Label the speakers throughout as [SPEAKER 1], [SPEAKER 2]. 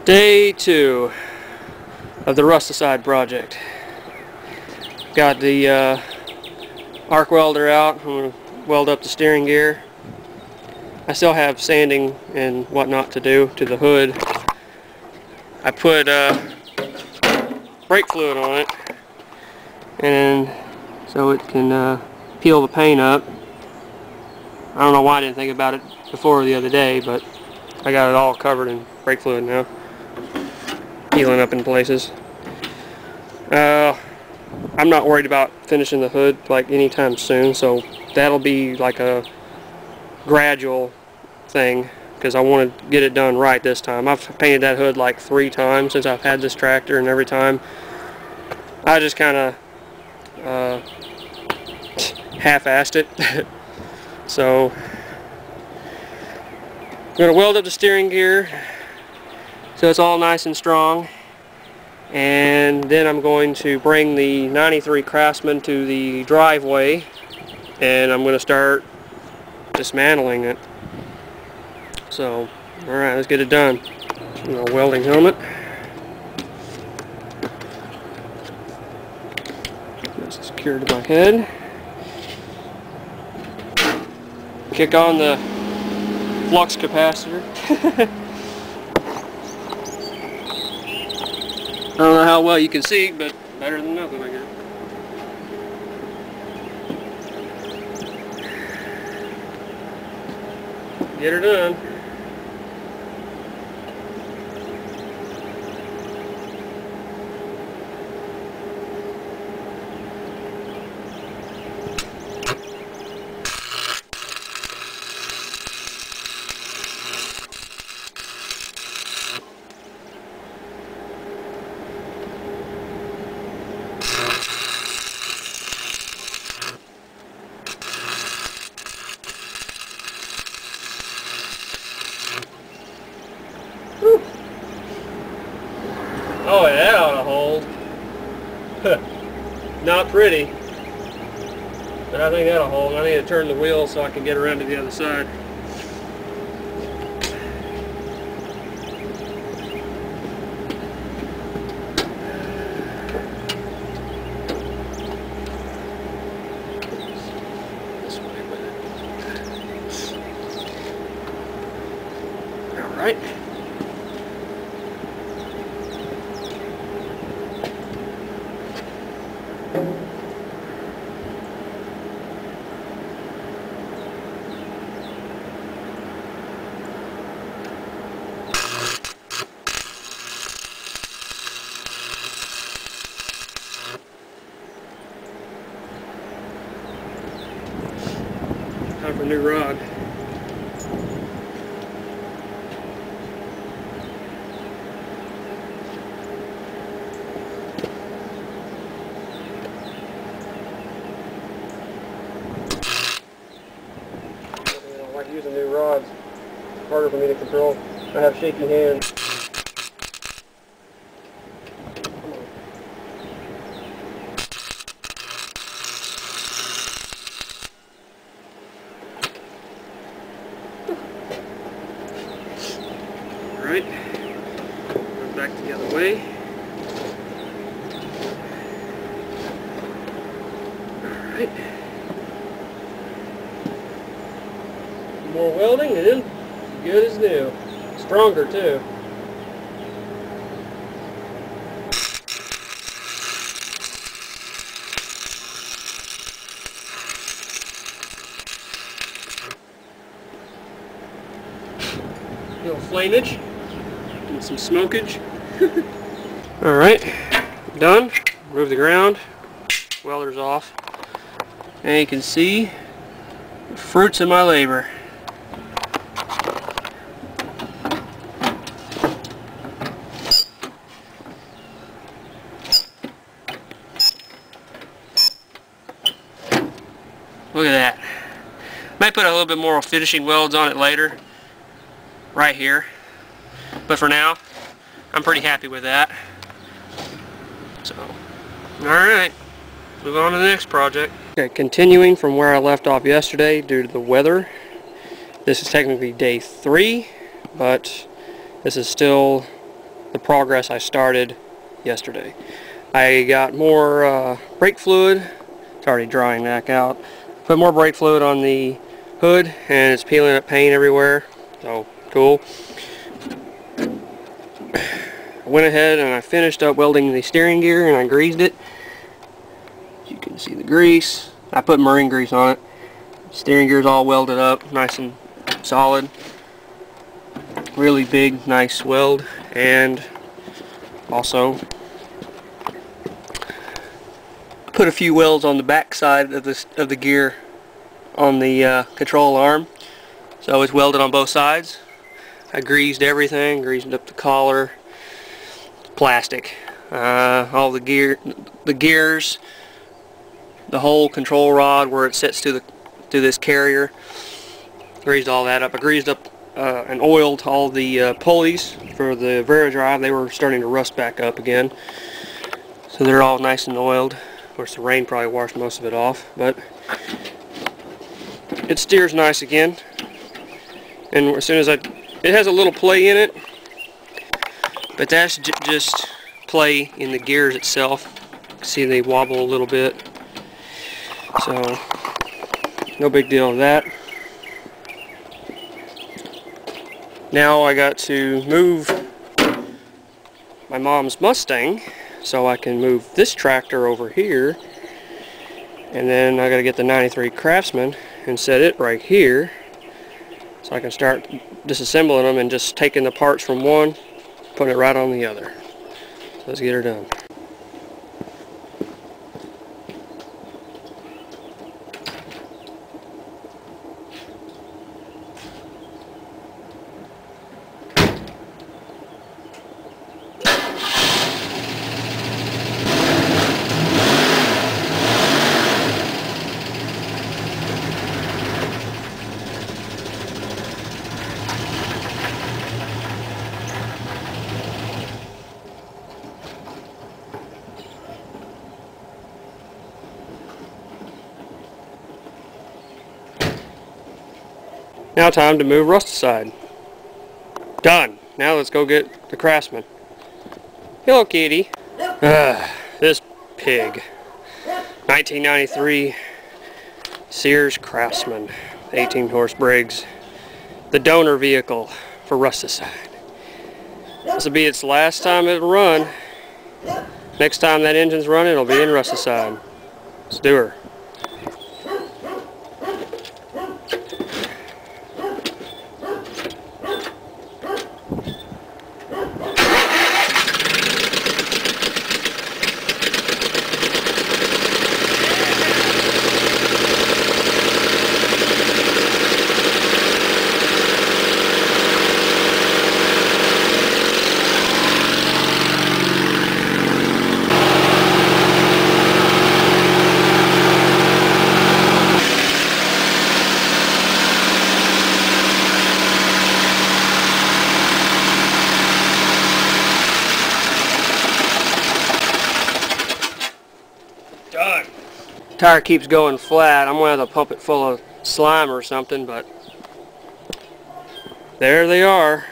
[SPEAKER 1] Day 2 of the RUSTICIDE project. Got the arc welder out. I'm going to weld up the steering gear. I still have sanding and whatnot to do to the hood. I put brake fluid on it, and so it can peel the paint up. I don't know why I didn't think about it before the other day, but I got it all covered in brake fluid now. Peeling up in places. I'm not worried about finishing the hood like anytime soon, so that'll be like a gradual thing because I want to get it done right this time. I've painted that hood like 3 times since I've had this tractor, and every time I just kind of half-assed it. So I'm going to weld up the steering gear so it's all nice and strong, and then I'm going to bring the 93 Craftsman to the driveway, and I'm going to start dismantling it. So, alright, let's get it done. Welding helmet. That's secured to my head. Kick on the flux capacitor. I don't know how well you can see, but better than nothing, I guess. Get her done. Oh, yeah, that ought to hold. Not pretty, but I think that'll hold. I need to turn the wheel so I can get around to the other side. This way with it. All right. Time for a new rod. I don't like using new rods. It's harder for me to control. I have shaky hands. Alright, go back the other way. Alright. More welding and then good as new. Stronger too. Little flamage and some smokage. Alright, done. Remove the ground. Welder's off. And you can see the fruits of my labor. Look at that. Might put a little bit more finishing welds on it later. Right here. But for now, I'm pretty happy with that. So, alright. Move on to the next project. Okay, continuing from where I left off yesterday due to the weather. This is technically day 3, but this is still the progress I started yesterday. I got more brake fluid. It's already drying back out. Put more brake fluid on the hood and it's peeling up paint everywhere. So cool. I went ahead and I finished up welding the steering gear and I greased it. You can see the grease. I put marine grease on it. Steering gear is all welded up, nice and solid. Really big, nice weld. And also put a few welds on the back side of the gear on the control arm, so it's welded on both sides. I greased everything, greased up the collar, plastic, all the gears, the whole control rod where it sits to this carrier. Greased all that up. I greased up and oiled all the pulleys for the Veridrive. They were starting to rust back up again, so they're all nice and oiled. Of course, the rain probably washed most of it off, but it steers nice again. And as soon as it has a little play in it, but that's just play in the gears itself. See, they wobble a little bit, so no big deal with that. Now I got to move my mom's Mustang so I can move this tractor over here, and then I got to get the 93 Craftsman and set it right here so I can start disassembling them and just taking the parts from one, putting it right on the other. So let's get her done. Now time to move Rusticide. Done. Now let's go get the Craftsman. Hello, kitty. This pig. 1993 Sears Craftsman. 18 horse Briggs. The donor vehicle for Rusticide. This will be its last time it'll run. Next time that engine's running, it'll be in Rusticide. Let's do her. Done. Tire keeps going flat. I'm going to have to pump it full of slime or something, but there they are.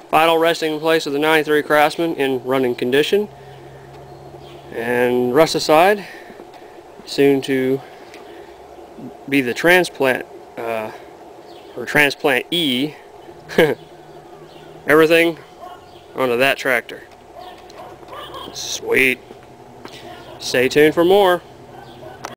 [SPEAKER 1] Final resting place of the 93 Craftsman in running condition. And Rusticide, soon to be the transplant, or transplant E. Everything onto that tractor. Sweet. Stay tuned for more.